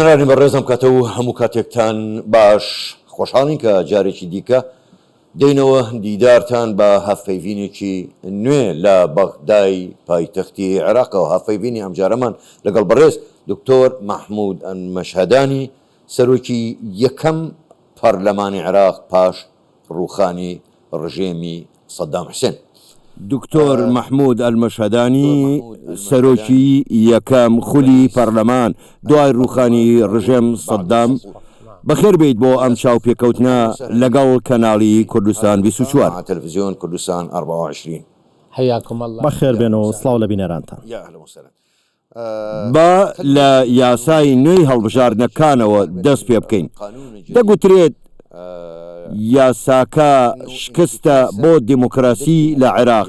جەنابی بەڕێزم کاتەوە هەموو کاتێکتان باش خۆشحاڵین کە جارێکی دیکە دێنەوە دیدارتان بە هەفپەیڤینێکی نوێ لە بەغدای پایتەختی عێراقەوە. هەفپەیڤینی ئەمجارەمان لەگەڵ بەڕێز دکتۆر مەحموود ئەلمەشهەدانی سەرۆکی یەکەم پەرلەمانی عێراق پاش ڕووخانی ڕژێمی سەدام حوسێن. دکتۆر مەحموود ئەلمەشهەدانی سەرۆکی یەکەم خولی پەرلەمان دوای ڕووخانی ڕژێم سەدام، بەخێر بێیت بۆ ئەم چاوپێکەوتنە لەگەڵ کەناڵی کوردستان 24 تەلەڤیزیۆن کوردستان 24. بەخێر بێنەوە سڵاو لە بینەرانتان. با لە یاسای نوێی هەڵبژاردنەکانەوە دەست پێ بکەین. دەگوترێت یاساکە شکستە بۆ دیموکراسی لە عێراق.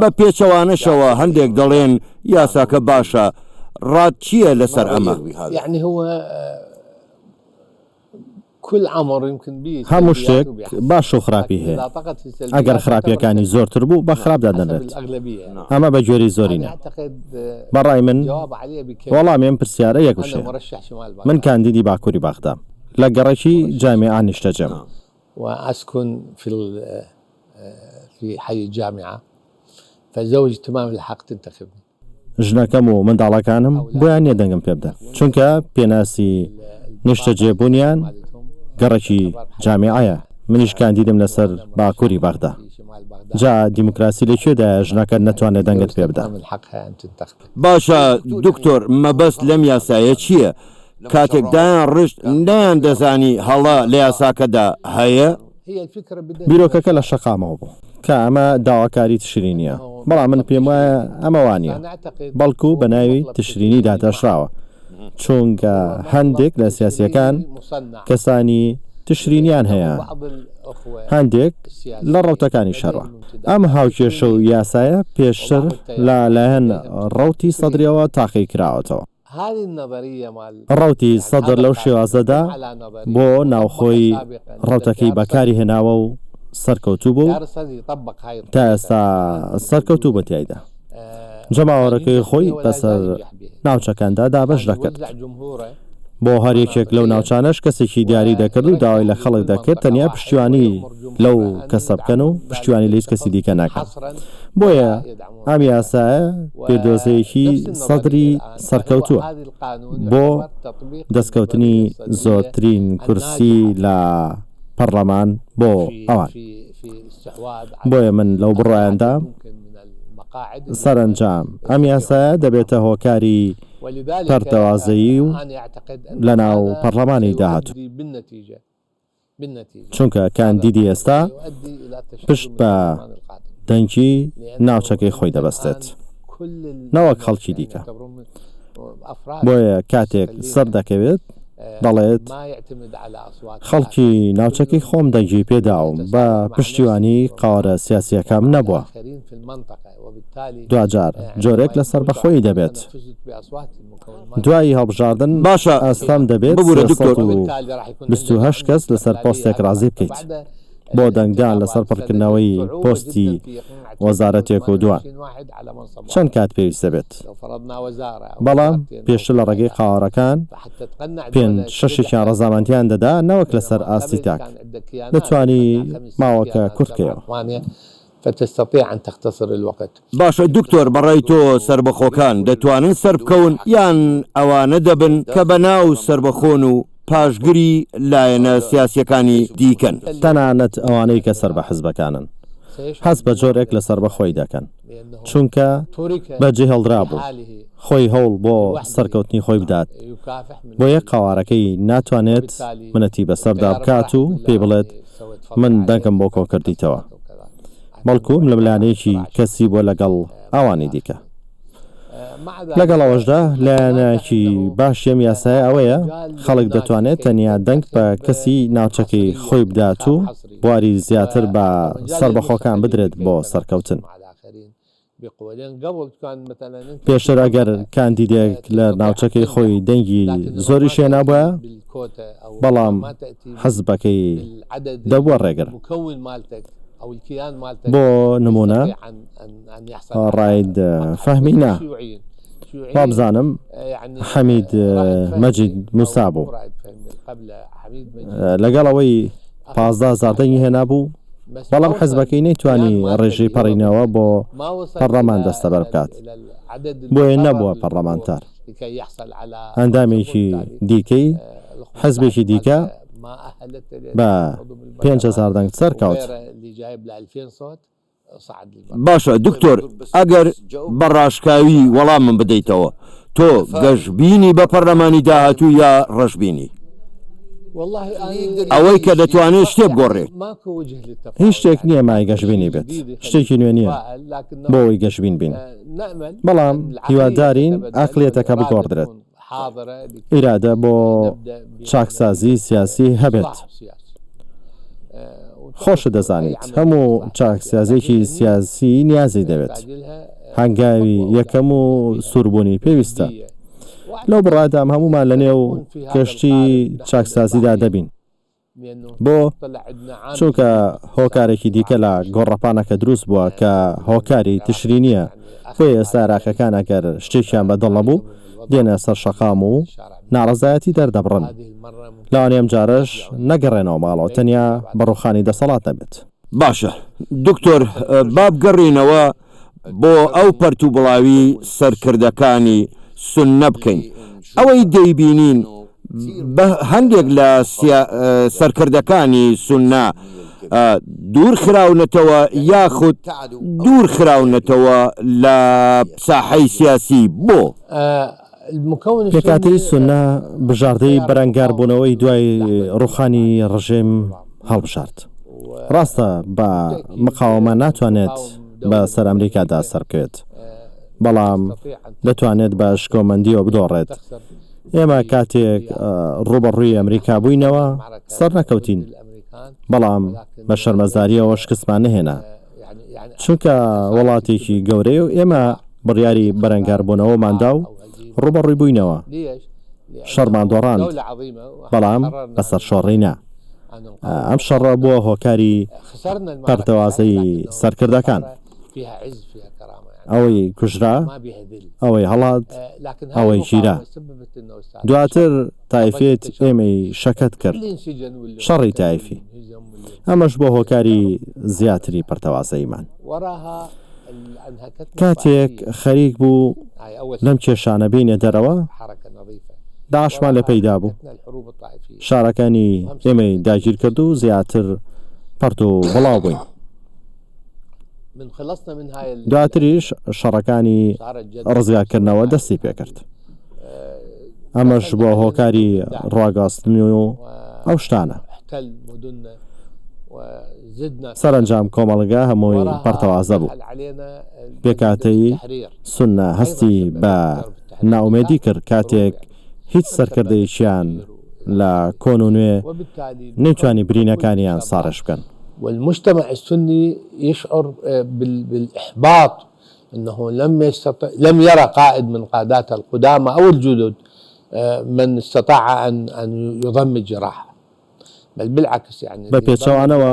بە پێچەوانەشەوە هەندێک دەڵێن یاساکە باشە. ڕات چییە لەسەر ئەمە؟ هەموو شتێک باش و خراپی هەیە. ئەگەر خراپیەکانی زۆرتر بوو بە خراپدا دەنرێت. ئەمە بە جۆری زۆرینە. بەڕای من وەڵامێن پرسیارە یەکوشێ. من کاندیدی باکووری باغدام لە گەڕێکی جامعە نیشتەجەم. وأسكن في حي الجامعة فزوجي تمام الحق تنتخبني. ژنەکەم و منداڵەکانم بۆیان نییە دەنگم پێ بدە، چونکە پێناسی نیشتەجێبوونیان گەڕێکی جامعەیە. منیش کاندیدم لەسەر باکووری باغدا. جا دیموکراسی لەکوێدا ژنەکە نەتوانێت دەنگت پێ بدە؟ باشە دکتۆر، مەبەست لەم یاسایە چییە؟ کاتێک دایان ڕشت نەیان دەزانی هەڵا لە یاساکەدا هەیە؟ بیرۆکەکە لە شەقامەوە بوو کە ئەمە داواکاری تشرینیە، بەڵام من پێم وایە ئەمە وانە، بەڵکو بە ناوی تشرینی دادەشراوە، چونکە هەندێک لە سیاسیەکان کەسانی تشرینیان هەیە، هەندێک لە ڕەوتەکانی شەڕە. ئەم هاوکێشە و یاسایە پێشتر لەلایەن ڕەوتی سەدرەوە تاقی کراوەتەوە. ڕەوتی سەدر لەو شێوازەدا بۆ ناوخۆی ڕەوتەکەی بەکاری هێناوە و سەرکەوتوو بوو، تا ئێستا سەرکەوتوو بە تایدا. جەماوەڕەکەی خۆی بەسەر ناوچەکاندا دابەش دەکرد. بۆ هەرێکێک لەو ناوچانەش کەسێکی دیاری دەکرد و داوای لە خەڵک دەکرد تەنیا پشتیوانی لەو کەسە بکەن و پشتیوانی لە هیچ کەسی دیکە ناکەن. بۆیە ئەم یاسایە پێدۆزەیەکی سەدری سەرکەوتووە بۆ دەستکەوتنی زۆرترین کورسی لە پەرلەمان بۆ ئەوان. بۆیە من لەو بڕایاندا سەرنجام ئەم یاسایە دەبێتە هۆکاری پەرتەوازایی و لە ناو پەرلەمانی داهاتوو، چونکە کاندیدی ئێستا پشت بە دەنگی ناوچەکەی خۆی دەبەستێت، نەوەک خەڵکی دیکە. بۆیە کاتێک سەر دەکەوێت دەڵێت خەڵکی ناوچەکەی خۆم دەنگی پێداوم، بە پشتیوانی قاوەرە سیاسیەکەم نەبووە. دوجار جۆرێک لەسەر بەخۆی دەبێت. دوایی هەڵبژاردن باشە ئەستام دەبێت 28 کەس لەسەر پۆستێک ڕازی بکەیت بۆ دەنگدان لەسەر پڕکردنەوەی پۆستی وەزارەتێک و دوان. چەند کات پێویستە بێت؟ بەڵام پێشتر لە ڕێگەی قاوەڕەکان 5-6 ڕەزامەندیان دەدا، نەوەک لەسەر ئاستی تاک. دەتوانی ماوەکە کورتکەوە. فتستطيع أن تختصر الوقت. باشە دکتۆر، بەڕای تۆ سربەخۆکان دەتوانن سەر بکەون یان ئەوانە دەبن کە بەناو سربەخۆن و پاشگری لایەنە سیاسیەکانی دیکەن؟ تەنانەت ئەوانەی کە سەر بە حزبەکانن حەز بە جۆرێک لە سربەخۆی دەکەن، چونکە بەجێ هەڵدرا بوو خۆی هەوڵ بۆ سەرکەوتنی خۆی بدات. بۆ یەک قاوارەکەی ناتوانێت منەتی بەسەردا بکات و پێ بڵێت من دەنگم بۆ کۆکردیتەوە، بەڵکوم لە ملانەیەکی کەسی بۆ لەگەڵ ئەوانی دیکە. لەگەڵ ئەوەشدا لایەنێکی باشیم یاسای ئەوەیە خەڵک دەتوانێت تەنیا دەنگ بە کەسی ناوچەکەی خۆی بدات و بواری زیاتر بە سەربەخۆکان بدرێت بۆ سەرکەوتن. پێشتر ئەگەر کاندیدێک لە ناوچەکەی خۆی دەنگی زۆری شێنابووە، بەڵام حزبەکەی دەبووە ڕێگر. بۆ نمونە ڕاید فەهمینا وابزانم حەمید مەجید موسا بوو لەگەڵەوەی 15,000 دەنگی هێنا بوو بەڵام حزبەکەی نەیتوانی ڕێژەی پەڕینەوە بۆ پەرلەمان دەستەبەر بکات بۆیە نەبووە پەرلەمانتار ئەندامێکی دیکەی حزبێکی دیکە بە 5,000 دەنگ سەرکەوت. باشە دکتۆر ئەگەر بەڕاشکاوی وەڵامم بدەیتەوە تۆ گەشتبینی بە پەرلەمانی داهاتوو یا ڕەشبینی ئەوەی کە دەتوانێت شتێ بگۆڕێت؟ هیچ شتێک نییە مای گەشتبینی بێت شتێکی نوێ نییە بۆ ئەوی گەشتبین بین بەڵام هیوادارین ئاقلێتەکە بگۆڕدرێت ئیرادە بۆ چاکسازی سیاسی هەبێت. خۆشە دەزانیت هەموو چاکسازێکی سیاسی نیازی دەوێت هەنگاوی یەکەم و سووربوونی پێویستە لەو بڕادام هەمومان لە نێو کەشتی چاکسازیدا دەبین بۆ چونکە هۆکارێکی دیکە لە گۆڕەپانەکە دروست بووە کە هۆکاری تشری نییە بۆ ئێستا عێراقیەکان ئەگەر شتێکیان بەدڵ نەبوو دێنە سەر شەقام و ناڕەزایەتی دەردەبڕن لەوانێ ئەم جارش نەگەڕێنەوە ماڵەوە تەنیا بەڕوخانی دەسەڵات نەبێت. باشە دکتۆر با بگەڕینەوە بۆ ئەو پەرتو بڵاوی سەرکردەکانی سوننە بکەین ئەوەی دەیبینین بە هەندێک لە سەرکردەکانی سوننە دوور خراونەتەوە یاخود دوور خراونەتەوە لە ساحەی سیاسی بۆ پێکاتی سوننە بژاردەی بەرەنگاربوونەوەی دوای ڕوخانی ڕژێم هەڵبژارد ڕاستە بە مقاومە ناتوانێت بە سەر ئەمریکادا سەرکەوێت بەڵام دەتوانێت بە شکۆمەندیەوە بدۆڕێت. ئێمە کاتێک ڕوبەڕووی ئەمریکا بووینەوە سەر نەکەوتین بەڵام بە شەرمەزاریەوە شکستمان نهێنا چونکە وڵاتێکی گەورەیە و ئێمە بڕیاری بەرەنگاربوونەوەماندا و ڕوبەڕووی بووینەوە شەڕمان دۆڕاند بەڵام بەسەر شۆڕینا ئەم شەڕە بووە هۆکاری پەرتەوازەی سەرکردەکان ئەوەی کوژرا ئەوەی هەڵات ئەوەی گیرا دواتر تایفێت ئێمەی شەکەت کرد شەڕی تایفی ئەمەش بۆ هۆکاری زیاتری پەرتەوازەیمان کاتێک خەریک بوو لەم کێشانە بینێ دەرەوە داعشمان لە پەیدا بوو شارەکانی ئێمەی داگیر کرد و زیاتر پەرت و بڵاو بووین دواتریش شەڕەکانی ڕزگارکردنەوە دەستی پێکرد ئەمەش بۆ هۆکاری ڕاگەاستنی و ئەو شتانە سەرنجام کۆمەڵگا هەمووی پەرتەوازە بوو پێکاتەی سوننە هەستی بە ناومێدی کرد کاتێک هیچ سەرکردەیەکیان لە کۆن و نوێ نەیتوانی برینەکانیان ساڕش بکەن. والمجتمع السني يشعر بالإحباط أنه لم يرى قائد من قادات القدامى أو الجدد من استطاع أن يضمد جراحه بل بالعكس يعني بەپێچەوانەوە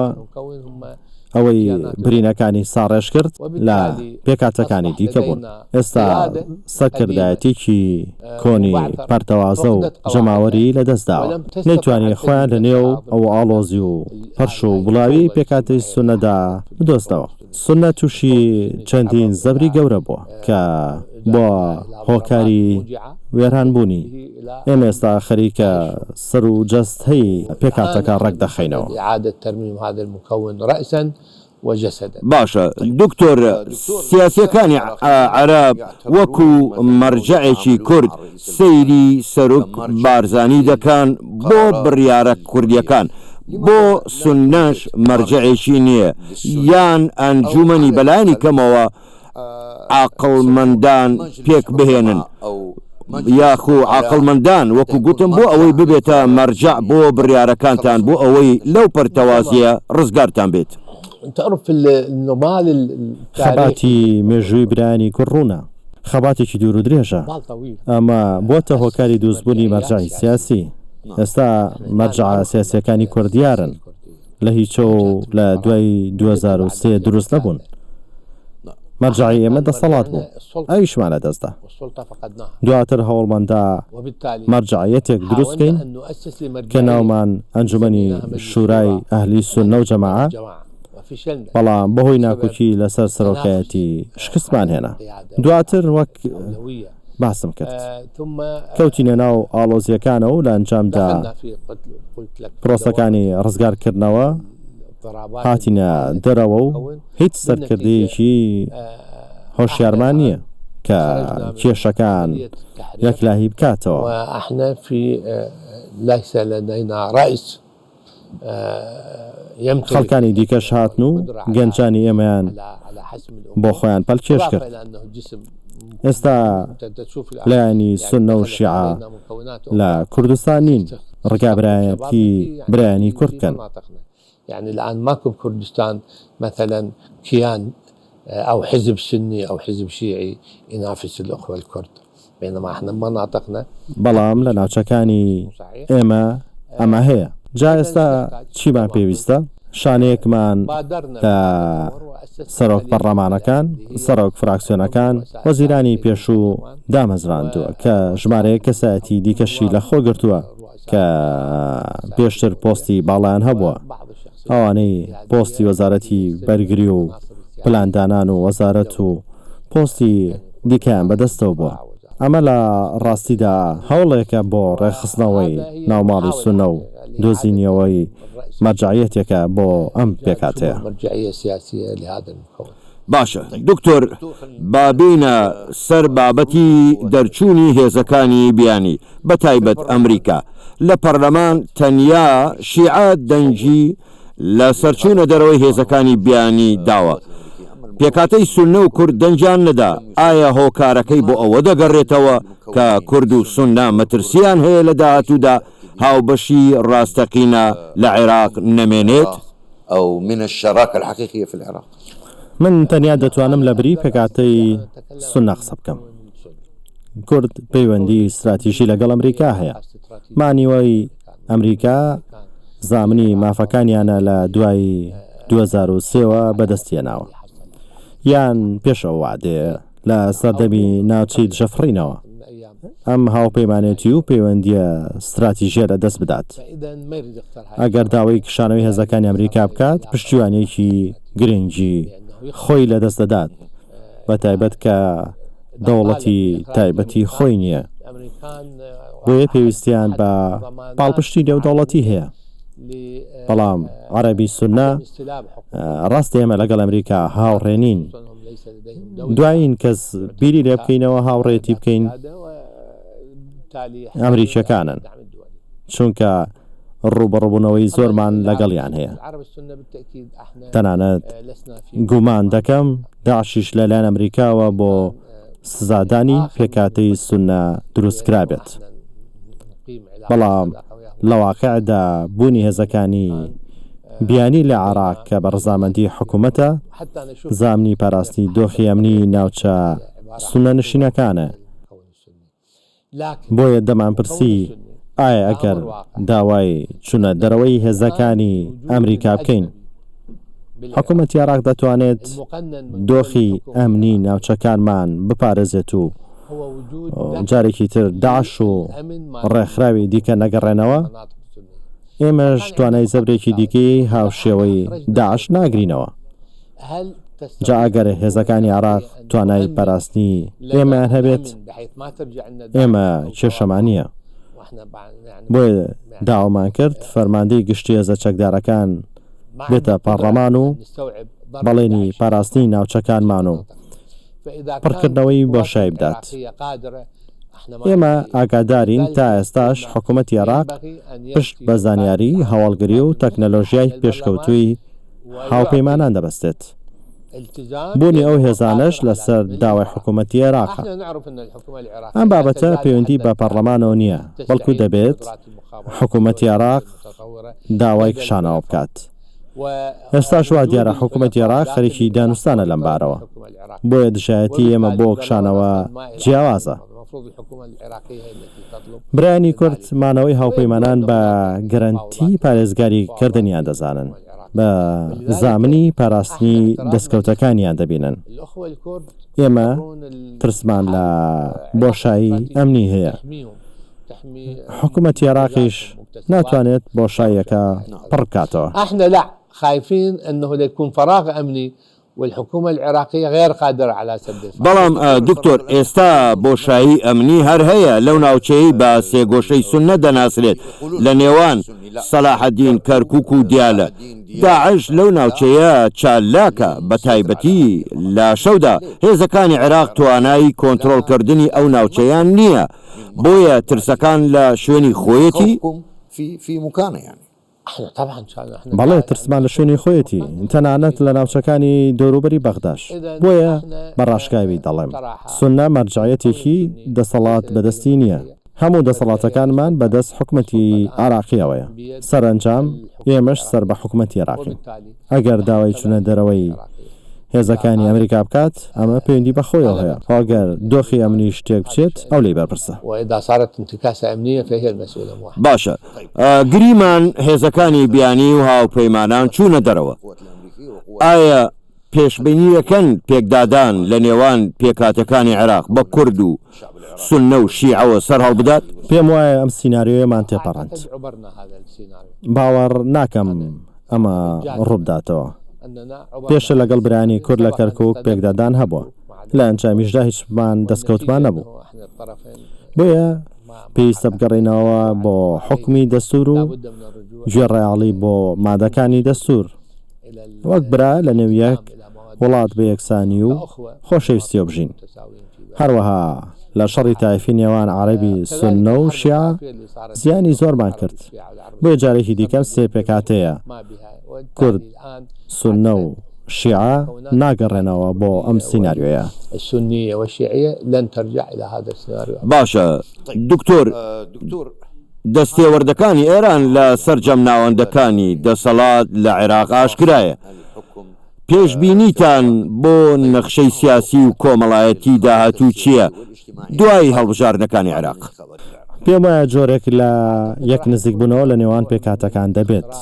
ئەوەی برینەکانی ساڕێش کرد لە پێکاتەکانی دیکە بوون ئێستا سەرکردایەتێکی کۆنی پەرتەوازە و جەماوەری لەدەستداوە نەیتوانی خۆیان لە نێو ئەو ئاڵۆزی و پەرش و بڵاوی پێکاتی سونەدا بدۆستەوە. سونە تووشی چەندین زەبری گەورە بووە کە بۆ هۆکاری وێرانبوونی ئێمە ئێستا خەریکە سەر و جەست هەی پێکاتەکە ڕێک دەخەینەوە. باشە دکتۆر سیاسیەکانی عەراب وەکو مەرجەعێکی کورد سەیری سەرک بارزانی دەکەن بۆ بڕیارە کوردیەکان بۆ سوننەش مەرجەعێکی نییە یان ئەنجومەنی بەلایانی کەمەوە عاقڵمەندان پێک بهێنن یاخو عاقڵمەندان وەکو گوتم بۆ ئەوەی ببێتە مەرجەع بۆ بڕیارەکانتان بۆ ئەوەی لەو پەرتەوازیە ڕزگارتان بێت. خەباتی مێژووی برانی کوڕوونە خەباتێکی دوور و درێژە ئەمە بۆتە هۆکاری دروستبوونی مەرجەعی سیاسی ئێستا مەرجەع سیاسیەکانی کوردیارن لە هیچە و لە دوای 2023 دروست نەبوون مەرجعی ئێمە دەسەڵات بوو ئەویشمانە دەستدا دواتر هەوڵماندا مەرجعیەتێک دروستکەین کە ناومان ئەنجومەنی شورای ئەهلی سوننە و جەماعە بەڵام بەهۆی ناکۆکی لەسەر سەرۆکایەتی شکستمان هێنا دواتر وەک باسم کرد کەوتینە ناو ئاڵۆزیەکانە و لە ئەنجامدا پرۆسەکانی ڕزگارکردنەوە هاتینە دەرەوە و هیچ سەرکردەیەکی هۆشیارمان نییە کە کێشەکان یەکلاهی بکاتەوە خەڵکانی دیکەش هاتن و گەنجانی ئێمەیان بۆ خۆیان پەلکێش کرد ئێستا لایانی سوننە و شیعە لە کوردستان نین ڕگابرایەتی برایانی کورد بکەن يعني الآن ماكو بكردستان مثلا كيان أو حزب سني أو حزب شيعي ينافس الأخوة الكرد بينما احنا مناطقنا بەڵام لە ناوچەکانی ئێمە ئەمە هەیە جا ئێستا چیمان پێویستە شانەیەکمان لە سەرۆک پەرلەمانەکان سەرۆک فراکسیۆنەکان وەزیرانی پێشوو دامەزراندووە کە ژمارەیە کەسایەتی دیکەشی لە خۆ گرتووە کە پێشتر پۆستی باڵیان هەبووە ئەوانەی پۆستی وەزارەتی بەرگری و پلاندانان و وەزارەت و پۆستی دیکەیان بەدەستەوە بووە ئەمە لە ڕاستیدا هەوڵێکە بۆ ڕێخستنەوەی ناوماڵی سوننە و دۆزینیەوەی مەرجعیەتێکە بۆ ئەم پێکاتەیە باشە دکتۆر بابینە سەر بابەتی دەرچوونی هێزەکانی بیانی بە تایبەت ئەمریکا لە پەرلەمان تەنیا شیعە دەنگی لە سەرچوونە دەرەوەی هێزەکانی بیانی داوە پێکاتەی سوننە و کورد دەنجیان نەدا ئایا هۆکارەکەی بۆ ئەوە دەگەڕێتەوە کە کورد و سوننا مەترسیان هەیە لە داهاتوودا هاوبەشی ڕاستەقینە لە عێراق نەمێنێت ئەو منە الشەراکە الحەقیقیە في العێراق من تەنیا دەتوانم لە بری پێکاتەی سوننە قسە بکەم کورد پەیوەندی استراتیژی لەگەڵ ئەمریکا هەیە مانیوەی ئەمریکا زامنی مافەکانیانە لە دوای 2003ەوە بەدەستیێناوە یان پێشەوە وعدەیە لە سەردەمی ناوچەی دژەفڕینەوە ئەم هاوپەیمانێتی و پەیوەندیە استراتیژیە لە دەست بدات ئەگەر داوای کشانەوەی هێزەکانی ئەمریکا بکات پشتیوانێکی گرنگی خۆی لە دەست دەدات بە تایبەت کە دەوڵەتی تایبەتی خۆی نییە بۆیە پێویستیان بە پاڵپشتی نێو دەوڵەتی هەیە بەڵام عەرەبی سوننە ڕاست ئێمە لەگەڵ ئەمریکا هاوڕێنین دوایین کەس بیری لێ بکەینەوە هاوڕێتی بکەین ئەمریکیەکانن چونکە ڕوبەڕبوونەوەی زۆرمان لەگەڵیان هەیە تەنانەت گومان دەکەم داعشیش لەلایەن ئەمریکاوە بۆ سزادانی پێکاتەی سوننە دروستکرابێت بەڵام لە واقعدا بوونی هێزەکانی بیانی لە عێراق کە بە ڕزامەندی حکوومەتە زامنی پاراستنی دۆخی ئەمنی ناوچە سوننە نشینەکانە بۆیە دەمانپرسی ئایا ئەگەر داوای چونە دەرەوەی هێزەکانی ئەمریکا بکەین حکوومەتی عێراق دەتوانێت دۆخی ئەمنی ناوچەکانمان بپارێزێت و جارێکی تر داعش و ڕێکخراوی دیکە نەگەڕێنەوە ئێمەش توانای زەبرێکی دیکەی هاوشێوەی داعش ناگرینەوە جا ئەگەر هێزەکانی عێراق توانای پاراستنی ئێمەیان هەبێت ئێمە کێشەمانیە بۆیە داوامان کرد فەرماندەی گشتی هێزە چەکدارەکان بێتە پەرلەمان و بەڵێنی پاراستنی ناوچەکانمان و پڕکردنەوەی بۆ شای بدات ئێمە ئاگادارین تا ئێستاش حکوومەتی عێراق پشت بە زانیاری هەواڵگری و تەکنەلۆژیای پێشکەوتووی هاوپەیمانان دەبەستێت بوونی ئەو هێزانەش لەسەر داوای حکوومەتی عێراقە ئەم بابەتە پەیوەندی بە پەرلەمانەوە نییە بەڵکو دەبێت حکوومەتی عێراق داوای کشانەوە بکات ئێستاش وا دیارە حکوومەتی عێراق خەریکی دانوستانە لەم بارەوە بۆیە دژایەتی ئێمە بۆ کشانەوە جیاوازە برایانی کورد مانەوەی هاوپەیمانان بە گەرانتی پارێزگاری کردنیان دەزانن بە زامنی پاراستنی دەستکەوتەکانیان دەبینن. ئێمە ترسمان لە بۆشایی ئەمنی هەیە. حکوومەتی عێراقیش ناتوانێت بۆشاییەکە پڕ بکاتەوە. احنا لا خايفين انه يكون فراغ امني والحكومة العراقية غير قادرة على سد. بەڵام دکتۆر ئێستا بۆشایی ئەمنی هەر هەیە لەو ناوچەی بە سێگۆشەی سوننە دەناسرێت لە نێوان سەلاحەدین کەرکووک و دیالە. داعش لەو ناوچەیە چالاکە بە تایبەتی لە شەودا هێزەکانی عێراق توانایی کۆنتڕۆڵکردنی ئەو ناوچەیان نییە بۆیە ترسەکان لە شوێنی خۆیەتی في مكانه يعني. بەڵێ ترسمان لە شوێنی خۆیەتی تەنانەت لە ناوچەکانی دەوروبەری بەغداش. بۆیە بەڕاشکاوی دەڵێم سوننە مەرجایەتێکی دەسەڵات بەدەستی نییە. هەموو دەسەڵاتەکانمان بەدەست حکوومەتی عراقیەوەیە. سەرنجام ئێمەش سەر بە حکوومەتی عراقین. ئەگەر داوای چونە دەرەوەی هێزەکانی ئەمریکا بکات ئەمە پەیوەندی بەخۆیەوە هەیە. ئەگەر دۆخی ئەمنی شتێک بچێت ئەو لێ بەرپرسە. باشە گریمان هێزەکانی بیانی و هاوپەیمانان چوونە دەرەوە. ئایا پێشبینیەکەن پێکدادان لە نێوان پێکاتەکانی عێراق بە کورد و سوننە و شیعەوە سەر هەڵبدات؟ پێم وایە ئەم سیناریۆیەمان تێپەڕاند. باوەڕ ناکەم ئەمە ڕووبداتەوە. پێشە لەگەڵ برانی کورد لە کەرکووک پێکدادان هەبووە لە ئەنجامیشدا هیچمان دەستکەوتمان نەبوو. بۆیە پێویستە بگەڕێنەوە بۆ حکمی دەستور و گوێڕایاڵی بۆ مادەکانی دەستور وەک برا لە نێویەک وڵات بە یەکسانی و خۆشەویستیە بژین. هەروەها لە شەڕی تایفی نێوان عەرەبی سوننە و شیعە زیانی زۆرمان کرد. بۆیە جارێکی دیکەم سێ پێکاتەیە کورد سوننە و شیعە ناگەڕێنەوە بۆ ئەم سیناریۆیە. السنية والشيعية لن ترجع إلى هذا السيناريو. باشە دکتۆر دەستێوەردەکانی ئێران لە سەرجەم ناوەندەکانی دەسەڵات لە عێراق ئاشکرایە. پێشبینیتان بۆ نەخشەی سیاسی و کۆمەڵایەتی داهاتوو چییە دوای هەڵبژاردنەکانی عێراق؟ پێم وایە جۆرێک لە یەک نزیکبوونەوە لە نێوان پێکاتەکان دەبێت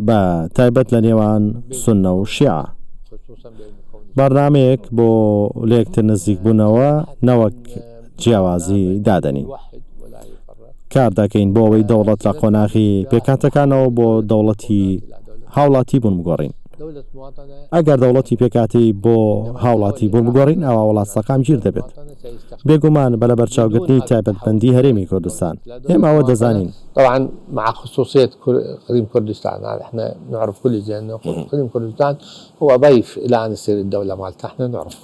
بە تایبەت لە نێوان سوننە و شیعە. بەرنامەیەک بۆ لە یەکتر نزیکبوونەوە نەوەک جیاوازی دادەنین. کار دەکەین بۆ ئەوەی دەوڵەت لە قۆناغی پێکاتەکانەوە بۆ دەوڵەتی هاوڵاتی بوون بگۆڕین. ئەگەر دەوڵەتی پێکاتی بۆ هاوڵاتی بوون بگۆڕین ئەوە وڵاتسەقام گیر دەبێت. بێگومان بە لە بەرچاوگرتنی تایبەتبەندی هەرێمی کوردستان ئێمە ئەوە دەزانین. طبعا مع خصوصية قديم كردستان احنا نعرف كل زين انه قديم كردستان هو ضيف الى ان تصير الدولة مالته احنا نعرف.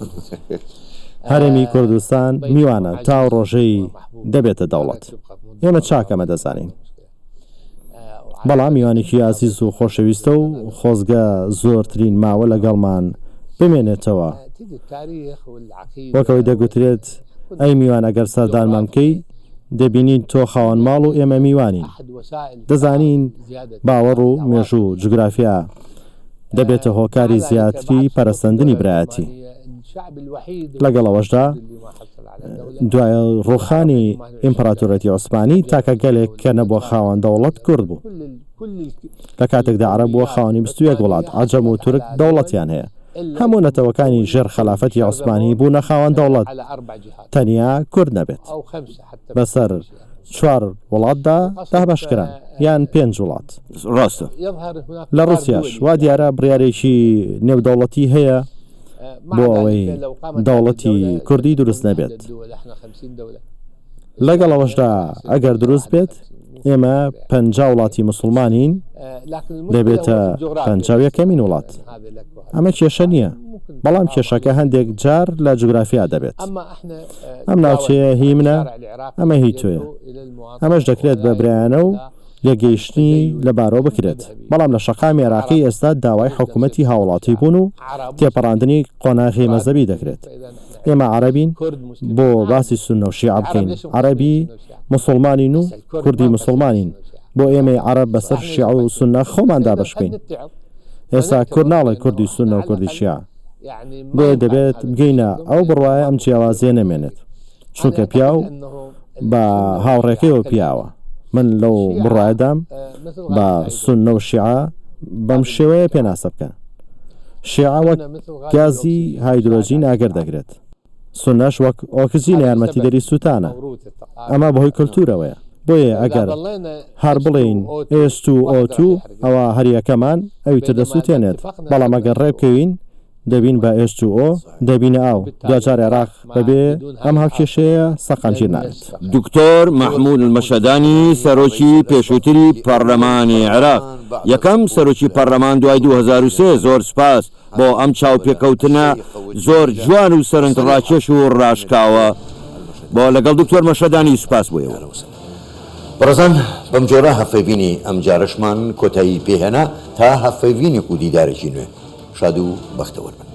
هەرێمی کوردستان میوانە تا ڕۆژەی دەبێتە دەوڵەت. ئێمە چاکەمە دەزانین. بەڵام میوانێکی ئازیز و خۆشەویستە و خۆزگە زۆرترین ماوە لەگەڵمان بمێنێتەوە. وەکەوەی دەگوترێت ئەی میوان ئەگەر سەردانمان بکەی دەبینین تۆ خاوەن ماڵ و ئێمە میوانین. دەزانین باوەڕ و مێژ و جوگرافیا دەبێتە هۆکاری زیاتری پەرەسەندنی برایەتی. لەگەڵەوەشدا دوای ڕوخانی ئیمپراتۆرەتی عوسمانی تاکە گەلێک کە نەبووە خاوەن دەوڵەت کورد بوو. لە کاتێکدا عەرەب بووە خاوەنی 21 وڵات عەجەم و تورک دەوڵەتیان هەیە. هەموو نەتەوەکانی ژێر خەلافەتی عوسمانی بوونە خاوەن دەوڵەت تەنیا کورد نەبێت. بەسەر 4 وڵاتدا دابەشکران یان 5 وڵات. ڕاستە لە ڕوسیاش وا دیارە بڕیارێکی نێودەوڵەتی هەیە بۆ ئەوەی دەوڵەتی کوردی دروست نەبێت. لەگەڵەوەشدا ئەگەر دروست بێت ئێمە 50 وڵاتی مسلمانین دەبێتە 51مین وڵات. ئەمە کێشە نییە بەڵام کێشەکە هەندێک جار لە جوگرافیا دەبێت. ئەم ناوچەیە هی منە ئەمە هی تۆیە. ئەمەش دەکرێت بە برایانە و لێگەیشتنی لەبارەوە بکرێت. بەڵام لە شەقامی عێراقی ئێستا داوای حکوومەتی هاوڵاتی بوون و تێپەڕاندنی قۆناغی مەزەبی دەکرێت. ئێمە عەرەبین بۆ باسی سوننە و شیعە بکەین. عەرەبی مسلمانین و کوردی مسلمانین بۆ ئێمە عەرەب بەسەر شیعە و سوننە خۆمان دابەش بکەین. ئێستا کورد ناڵێ کوردی سوننە و کوردی شیعە. بۆیە دەبێت بگەینە ئەو بڕواایە ئەم جیاوازیە نەمێنێت چونکە پیاو بە هاوڕێکەوە پیاوە. من لەو بڕایدام بە سونە و شیعە بەم شێوەیە پێناسە بکەن. شیعە وەک گازی هایدرۆژین ئاگەر دەگرێت، سونەش وەک ئۆکسجین یارمەتی دەری سووتانە. ئەمە بەهۆی کەلتورەوەیە. بۆیە ئەگەر هەر بڵێین H2O2 ئەوە هەریەکەمان ئەویتر دەسووتێنێت، بەڵام ئەگەر ڕێبکەوین دەبین بە H2O دەبینە ئاو دوجار عێراق بەبێ ئەم هاوکێشەیە سەقامگیر نابێت. دکتۆر محمود المەشەدانی سەرۆکی پێشووتری پەرلەمانی عێراق، یەکەم سەرۆکی پەرلەمان دوای 2003. زۆر سپاس بۆ ئەم چاوپێکەوتنە زۆر جوان و سەرنجڕاکێش و ڕاشکاوە. بۆ لەگەڵ دکتۆر مەشەدانی سپاس بۆیەوە. بەڕێزان بەم جۆرە هەفەیبینی ئەم جارشمان کۆتایی پێهێنا تا هەفەیبینێک و دیدارێکی نوێ. شاد و بەختەوەربن.